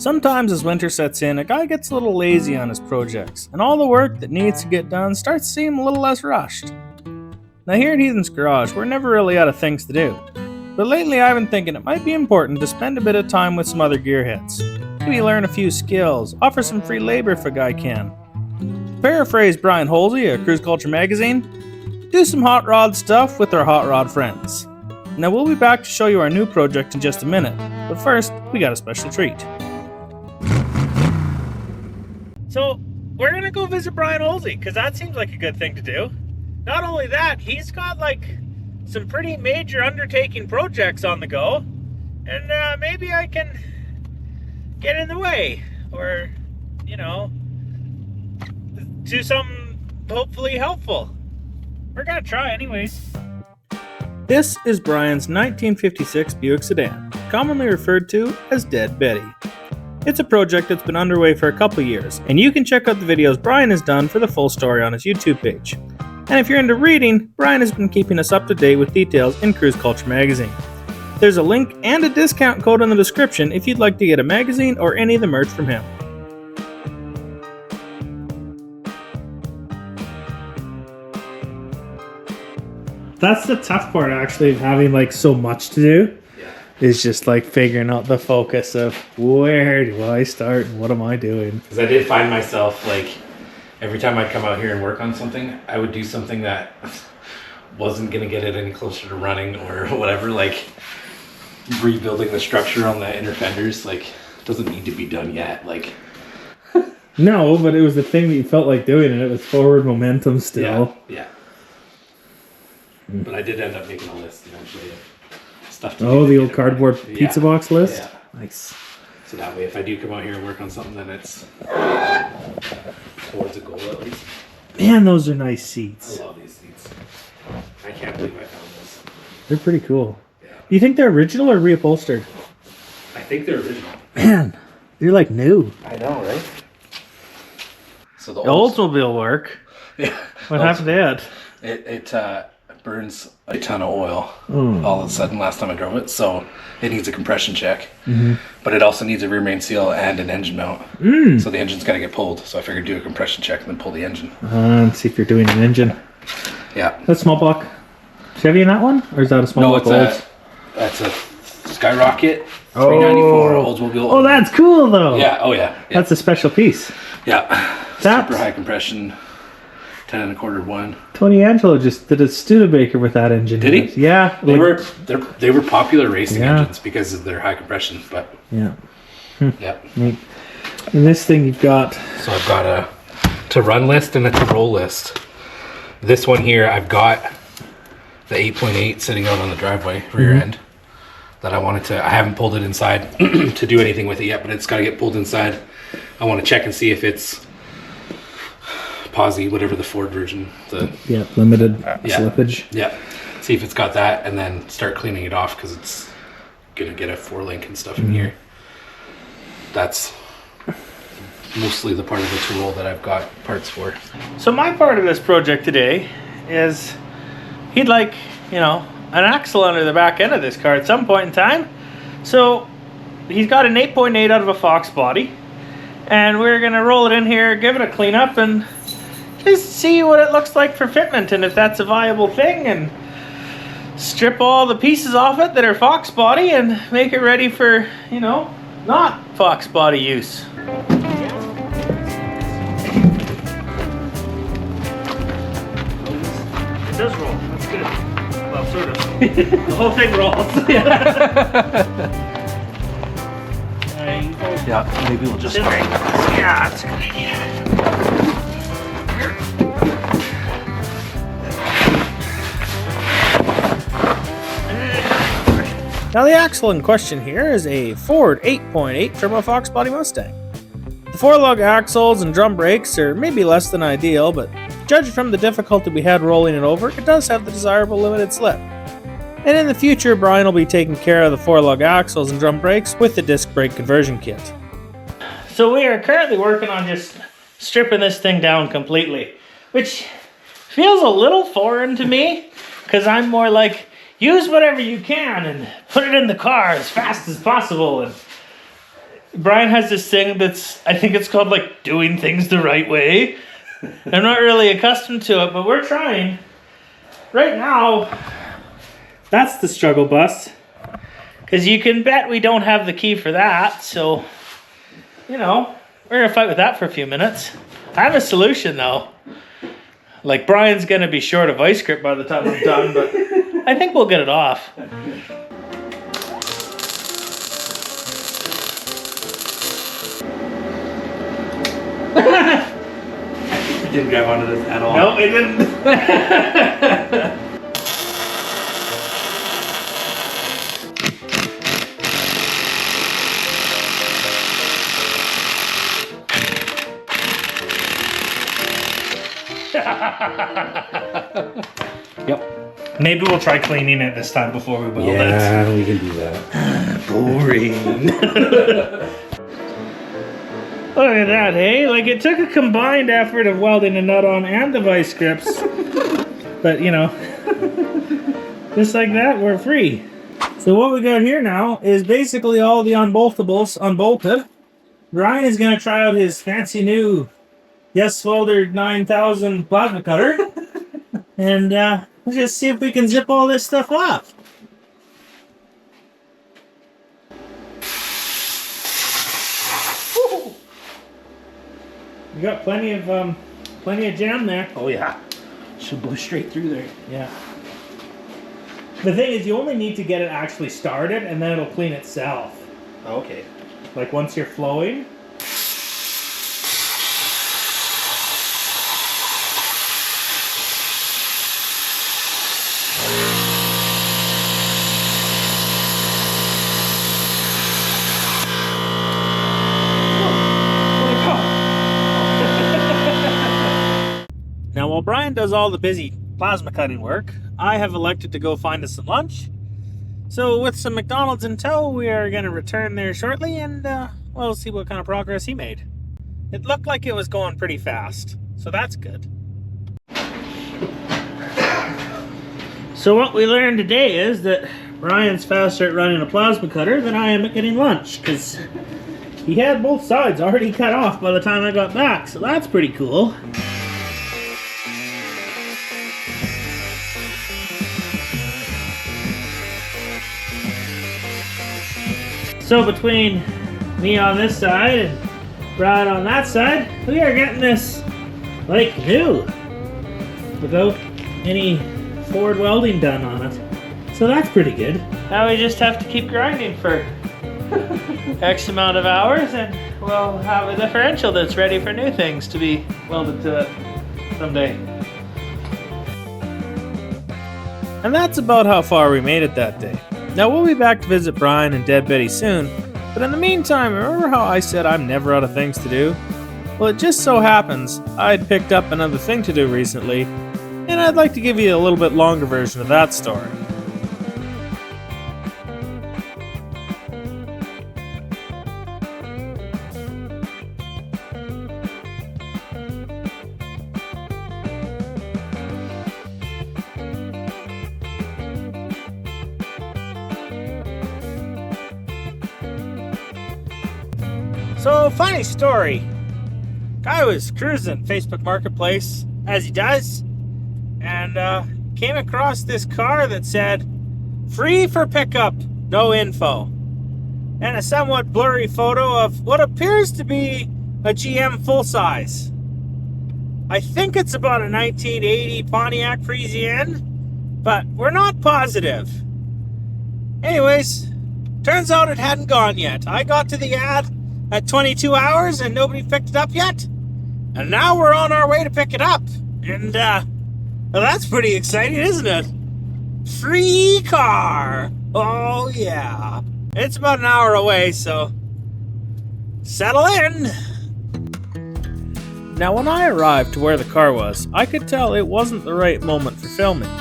Sometimes as winter sets in, a guy gets a little lazy on his projects, and all the work that needs to get done starts to seem a little less rushed. Now here at Heathen's Garage, we're never really out of things to do. But lately I've been thinking it might be important to spend a bit of time with some other gearheads. Maybe learn a few skills, offer some free labor if a guy can. To paraphrase Brian Holsey at Cruise Culture Magazine, do some hot rod stuff with our hot rod friends. Now we'll be back to show you our new project in just a minute, but first, we got a special treat. So, we're gonna go visit Brian Holsey, because that seems like a good thing to do. Not only that, he's got some pretty major undertaking projects on the go, and maybe I can get in the way, or, do something hopefully helpful. We're gonna try anyways. This is Brian's 1956 Buick sedan, commonly referred to as Dead Betty. It's a project that's been underway for a couple years, and you can check out the videos Brian has done for the full story on his YouTube page. And if you're into reading, Brian has been keeping us up to date with details in Cruise Culture Magazine. There's a link and a discount code in the description if you'd like to get a magazine or any of the merch from him. That's the tough part, actually, of having so much to do. Yeah. Is just figuring out the focus of where do I start and what am I doing? Because I did find myself every time I'd come out here and work on something, I would do something that wasn't gonna get it any closer to running or whatever. Rebuilding the structure on the inner fenders, doesn't need to be done yet. No, but it was the thing that you felt like doing, and it was forward momentum still. Yeah. But I did end up making a list eventually of stuff to do. Oh, the old cardboard pizza box list? Yeah. Nice. So that way, if I do come out here and work on something, then it's towards a goal at least. Man, those are nice seats. I love these seats. I can't believe I found this. They're pretty cool. Yeah. Do you think they're original or reupholstered? I think they're original. Man, they're new. I know, right? So the Oldsmobile work. Yeah. What happened to it? It burns a ton of oil all of a sudden last time I drove it, so it needs a compression check. Mm-hmm. But it also needs a rear main seal and an engine mount. So the engine's got to get pulled, so I figured do a compression check and then pull the engine. And see if you're doing an engine. Yeah. That's small block Chevy in that one? Or is that a small block Olds? That's a Skyrocket 394 Oldsmobile. Oh, that's cool though. Yeah, oh yeah. That's a special piece. Yeah. Super high compression. 10 1/4 1. Tony Angelo just did a Studebaker with that engine. Did he? Yeah. They were popular racing engines because of their high compression, but yeah. Yeah. Neat. And this thing you've got. So I've got a to run list and a to roll list. This one here, I've got the 8.8 sitting out on the driveway rear end that I haven't pulled it inside to do anything with it yet, but it's got to get pulled inside. I want to check and see if it's Posi, whatever the Ford version, limited slippage. Yeah, see if it's got that, and then start cleaning it off because it's gonna get a 4-link and stuff in here. That's mostly the part of the tool that I've got parts for. So my part of this project today is he'd like, an axle under the back end of this car at some point in time. So he's got an 8.8 out of a Fox body, and we're gonna roll it in here, give it a clean up, and just see what it looks like for fitment and if that's a viable thing, and strip all the pieces off it that are Fox body and make it ready for, not Fox body use. It does roll. That's good. Well, sort of. The whole thing rolls. Yeah, maybe we'll just start. Yeah, that's a good idea. Now the axle in question here is a Ford 8.8 Turbo Fox body Mustang. The 4-lug axles and drum brakes are maybe less than ideal, but judging from the difficulty we had rolling it over, it does have the desirable limited slip. And in the future, Brian will be taking care of the 4-lug axles and drum brakes with the disc brake conversion kit. So we are currently working on just stripping this thing down completely, which feels a little foreign to me, because I'm more like, use whatever you can and put it in the car as fast as possible. And Brian has this thing I think it's called like doing things the right way. I'm not really accustomed to it, but we're trying. Right now, that's the struggle bus. Because you can bet we don't have the key for that, so, you know, we're going to fight with that for a few minutes. I have a solution, though. Like, Brian's going to be short of ice grip by the time I'm done, but I think we'll get it off. It didn't grab onto this at all. No, it didn't. Yep. Maybe we'll try cleaning it this time before we weld it. Yeah, we can do that. Boring. Look at that, hey? Like, it took a combined effort of welding a nut on and the vice grips. But, you know, just like that, we're free. So what we got here now is basically all the unboltables unbolted. Ryan is going to try out his fancy new Yes Welder 9000 plasma cutter. And we'll just see if we can zip all this stuff off. You got plenty of jam there. Oh yeah. Should blow straight through there. Yeah. The thing is, you only need to get it actually started, and then it'll clean itself. Okay. Like once you're flowing. Now, while Brian does all the busy plasma cutting work, I have elected to go find us some lunch. So with some McDonald's in tow, we are going to return there shortly and, we'll see what kind of progress he made. It looked like it was going pretty fast, so that's good. So what we learned today is that Brian's faster at running a plasma cutter than I am at getting lunch, because he had both sides already cut off by the time I got back, so that's pretty cool. So between me on this side and Brian on that side, we are getting this like new, without any forward welding done on it. So that's pretty good. Now we just have to keep grinding for X amount of hours and we'll have a differential that's ready for new things to be welded to it someday. And that's about how far we made it that day. Now, we'll be back to visit Brian and Dead Betty soon, but in the meantime, remember how I said I'm never out of things to do? Well, it just so happens I'd picked up another thing to do recently, and I'd like to give you a little bit longer version of that story. So, funny story. Guy was cruising Facebook Marketplace, as he does, and came across this car that said, "Free for pickup, no info," and a somewhat blurry photo of what appears to be a GM full-size. I think it's about a 1980 Pontiac Parisienne, but we're not positive. Anyways, turns out it hadn't gone yet. I got to the ad at 22 hours and nobody picked it up yet. And now we're on our way to pick it up. And, well, that's pretty exciting, isn't it? Free car. Oh, yeah. It's about an hour away, so settle in. Now, when I arrived to where the car was, I could tell it wasn't the right moment for filming.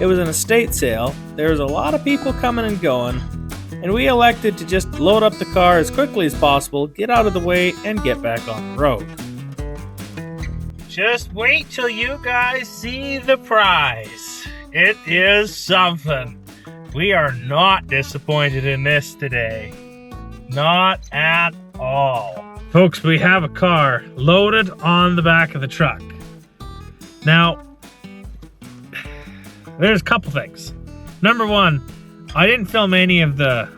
It was an estate sale. There was a lot of people coming and going, and we elected to just load up the car as quickly as possible, get out of the way, and get back on the road. Just wait till you guys see the prize. It is something. We are not disappointed in this today. Not at all. Folks, we have a car loaded on the back of the truck. Now, there's a couple things. Number one, I didn't film any of the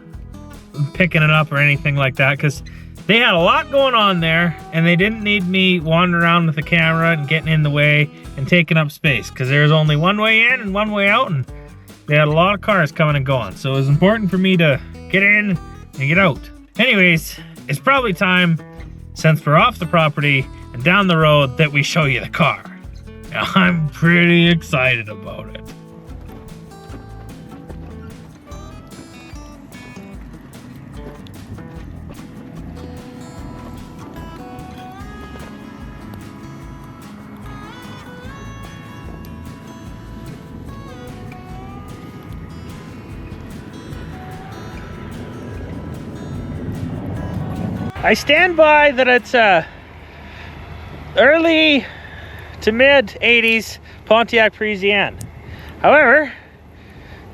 picking it up or anything like that because they had a lot going on there and they didn't need me wandering around with the camera and getting in the way and taking up space because there's only one way in and one way out and they had a lot of cars coming and going. So it was important for me to get in and get out. Anyways, it's probably time, since we're off the property and down the road, that we show you the car. Now, I'm pretty excited about it. I stand by that it's a early to mid 80s Pontiac Parisienne. However,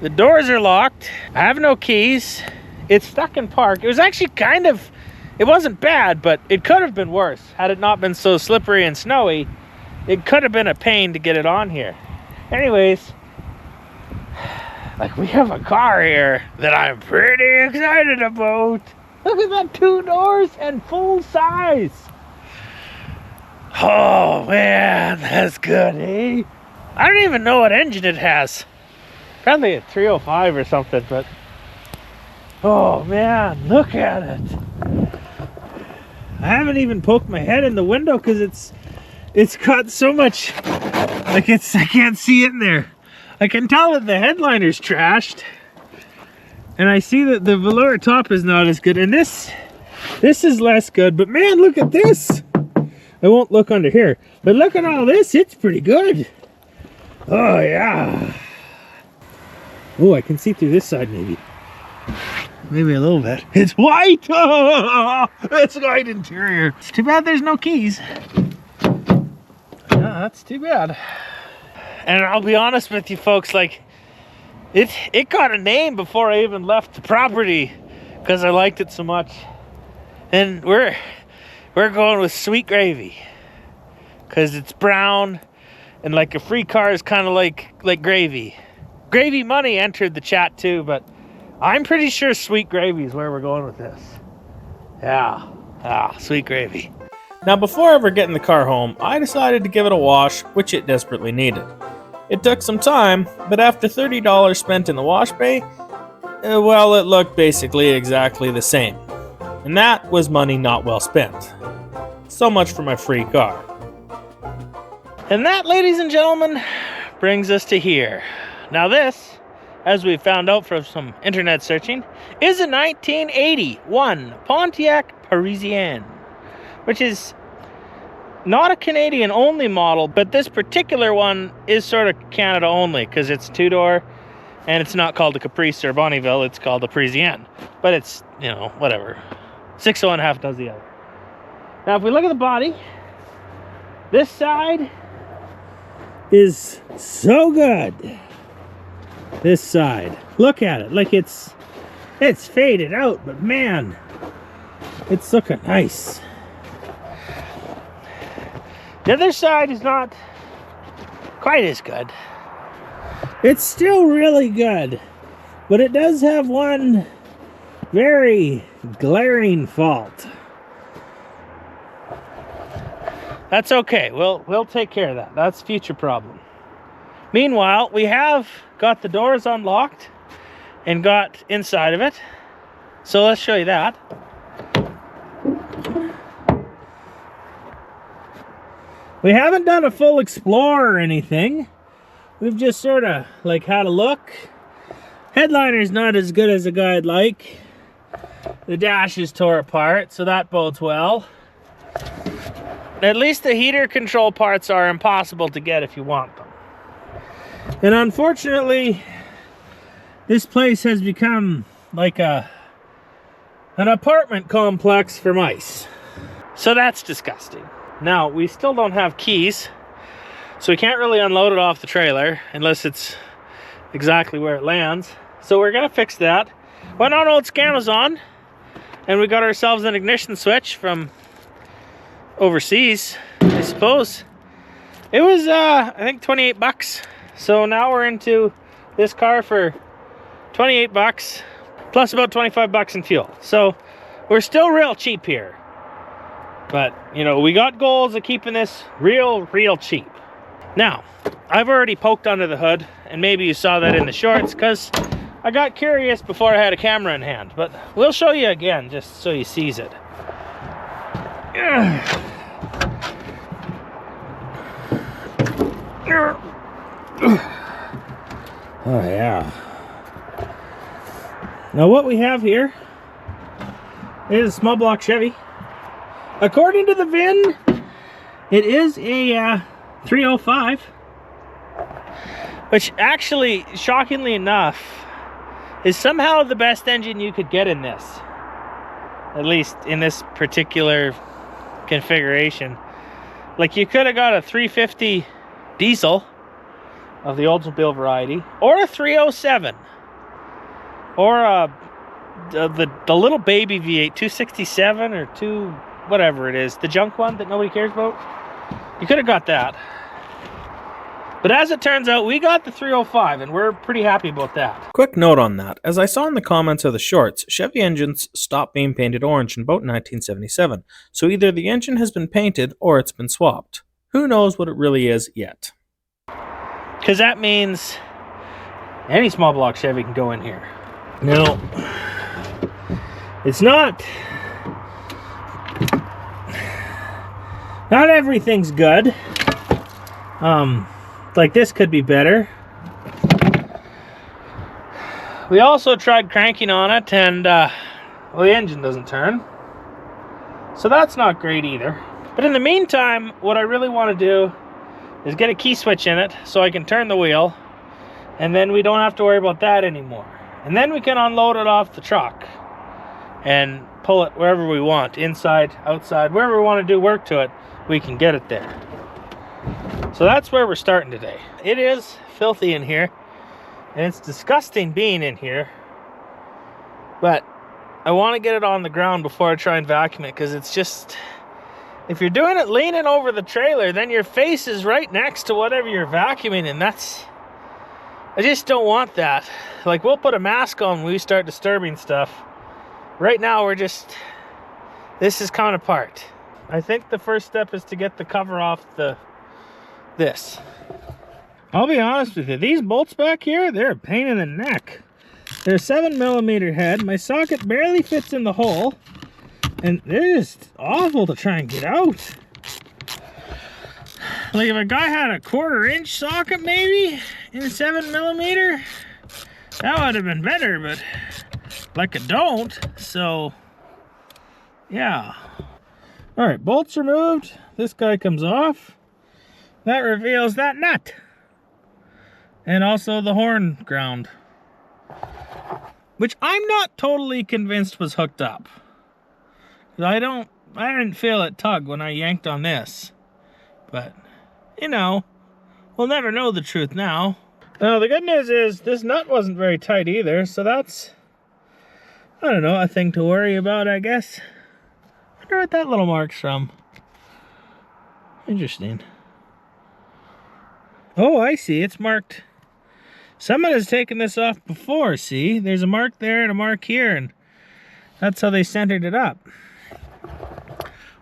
the doors are locked. I have no keys. It's stuck in park. It was actually it wasn't bad, but it could have been worse. Had it not been so slippery and snowy, it could have been a pain to get it on here. Anyways, like, we have a car here that I'm pretty excited about. Look at that, 2 doors and full size. Oh man, that's good, eh? I don't even know what engine it has. Probably a 305 or something, but oh man, look at it. I haven't even poked my head in the window because it's got so much, like, I can't see it in there. I can tell that the headliner's trashed. And I see that the velour top is not as good. And this is less good. But man, look at this. I won't look under here. But look at all this. It's pretty good. Oh, yeah. Oh, I can see through this side maybe. Maybe a little bit. It's white. Oh, it's white interior. It's too bad there's no keys. Yeah, that's too bad. And I'll be honest with you folks, like, it got a name before I even left the property because I liked it so much. And we're going with Sweet Gravy because it's brown and, like, a free car is kind of like gravy. Gravy Money entered the chat too, but I'm pretty sure Sweet Gravy is where we're going with this. Yeah, Sweet Gravy. Now, before ever getting the car home, I decided to give it a wash, which it desperately needed. It took some time, but after $30 spent in the wash bay, well, it looked basically exactly the same. And that was money not well spent. So much for my free car. And that, ladies and gentlemen, brings us to here. Now this, as we found out from some internet searching, is a 1981 Pontiac Parisienne, which is not a Canadian only model, but this particular one is sort of Canada only because it's 2-door and it's not called a Caprice or Bonneville, it's called a Parisienne. But it's, you know, whatever. 6 of one, half does the other. Now if we look at the body, this side is so good. This side, look at it, like it's faded out, but man, it's looking nice. The other side is not quite as good. It's still really good, but it does have one very glaring fault. That's okay. We'll take care of that. That's a future problem. Meanwhile, we have got the doors unlocked and got inside of it. So let's show you that. We haven't done a full explore or anything. We've just sort of like had a look. Headliner's not as good as a guy'd like. The dash is tore apart, so that bodes well. At least the heater control parts are impossible to get if you want them. And unfortunately, this place has become like an apartment complex for mice. So that's disgusting. Now, we still don't have keys, so we can't really unload it off the trailer unless it's exactly where it lands. So we're gonna fix that. Went on old Scamazon And we got ourselves an ignition switch from overseas, I suppose. It was, I think, 28 bucks. So now we're into this car for 28 bucks, plus about 25 bucks in fuel. So we're still real cheap here. But, you know, we got goals of keeping this real cheap. Now, I've already poked under the hood, and maybe you saw that in the shorts, because I got curious before I had a camera in hand. But we'll show you again, just so you sees it. Oh yeah. Now what we have here is a small block Chevy. According to the VIN, it is a 305, which actually, shockingly enough, is somehow the best engine you could get in this. At least in this particular configuration. Like, you could have got a 350 diesel of the Oldsmobile variety, or a 307, or the little baby V8 267 or 2 whatever it is, the junk one that nobody cares about. You could have got that, but as it turns out, we got the 305, and we're pretty happy about that. Quick note on that, as I saw in the comments of the shorts, Chevy engines stopped being painted orange in about 1977, so either the engine has been painted or it's been swapped. Who knows what it really is yet. Because that means any small block Chevy can go in here. No, it's not everything's good. Like, this could be better. We also tried cranking on it, and well, the engine doesn't turn, so that's not great either. But in the meantime, what I really want to do is get a key switch in it so I can turn the wheel, and then we don't have to worry about that anymore. And then we can unload it off the truck and pull it wherever we want, inside, outside, wherever we want to do work to it, we can get it there. So that's where we're starting today. It is filthy in here, and it's disgusting being in here, but I want to get it on the ground before I try and vacuum it, because it's just, if you're doing it leaning over the trailer, then your face is right next to whatever you're vacuuming, and that's, I just don't want that. Like, we'll put a mask on when we start disturbing stuff. Right now, we're just, this is coming apart. I think the first step is to get the cover off this. I'll be honest with you, these bolts back here, they're a pain in the neck. They're a 7mm head. My socket barely fits in the hole, and they're just awful to try and get out. Like, if a guy had a 1/4-inch socket maybe in 7mm, that would have been better, but like, I don't, so yeah. All right, bolts removed. This guy comes off. That reveals that nut, and also the horn ground, which I'm not totally convinced was hooked up. I didn't feel it tug when I yanked on this, but you know, we'll never know the truth now. Now, the good news is this nut wasn't very tight either, so that's, I don't know, a thing to worry about, I guess. I wonder what that little mark's from. Interesting. Oh, I see, it's marked. Someone has taken this off before, see? There's a mark there and a mark here, and that's how they centered it up.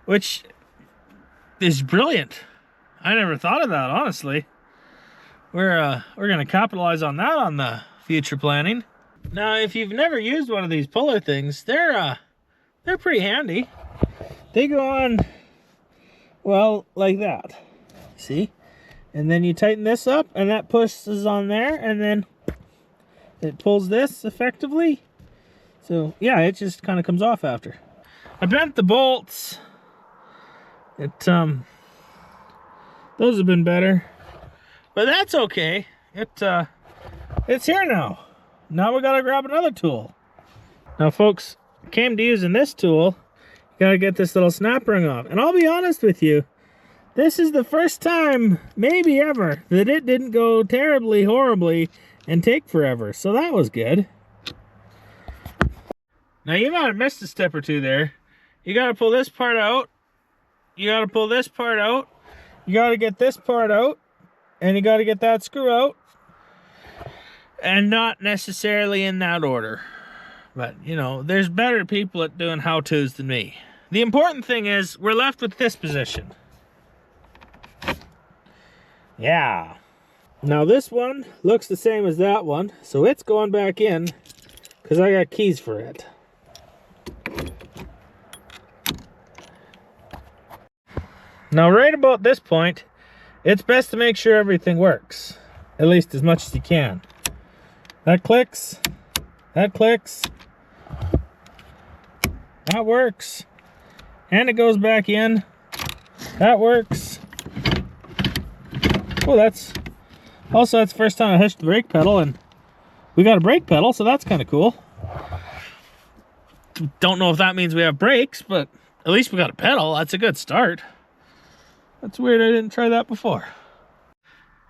Which is brilliant. I never thought of that, honestly. We're gonna capitalize on that on the future planning. Now, if you've never used one of these puller things, they're pretty handy. They go on, well, like that. See? And then you tighten this up, and that pushes on there, and then it pulls this effectively. So yeah, it just kind of comes off after. I bent the bolts. Those have been better, but that's okay. It's here now. Now we gotta grab another tool. Now, folks, came to using this tool, you gotta get this little snap ring off. And I'll be honest with you, this is the first time, maybe ever, that it didn't go terribly, horribly, and take forever. So that was good. Now you might have missed a step or two there. You gotta pull this part out. You gotta pull this part out. You gotta get this part out. And you gotta get that screw out. And not necessarily in that order. But, you know, there's better people at doing how-tos than me. The important thing is, we're left with this position. Yeah. Now this one looks the same as that one, so it's going back in, because I got keys for it. Now right about this point, it's best to make sure everything works. At least as much as you can. That clicks. That clicks. That works. And it goes back in. That works. Oh, that's the first time I hitched the brake pedal, and we got a brake pedal, so that's kind of cool. Don't know if that means we have brakes, but at least we got a pedal. That's a good start. That's weird, I didn't try that before.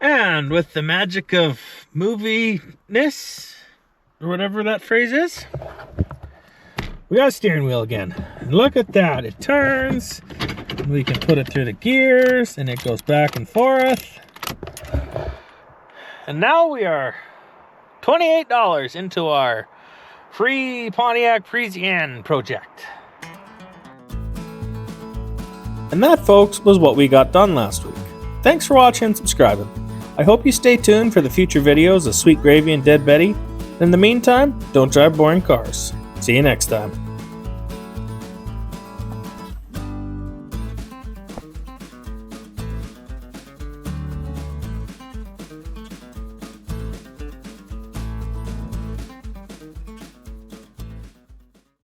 And with the magic of movie-ness, or whatever that phrase is, we got a steering wheel again. And look at that, it turns, and we can put it through the gears, and it goes back and forth. And now we are $28 into our free Pontiac Parisienne project. And that, folks, was what we got done last week. Thanks for watching and subscribing. I hope you stay tuned for the future videos of Sweet Gravy and Dead Betty. In the meantime, don't drive boring cars. See you next time.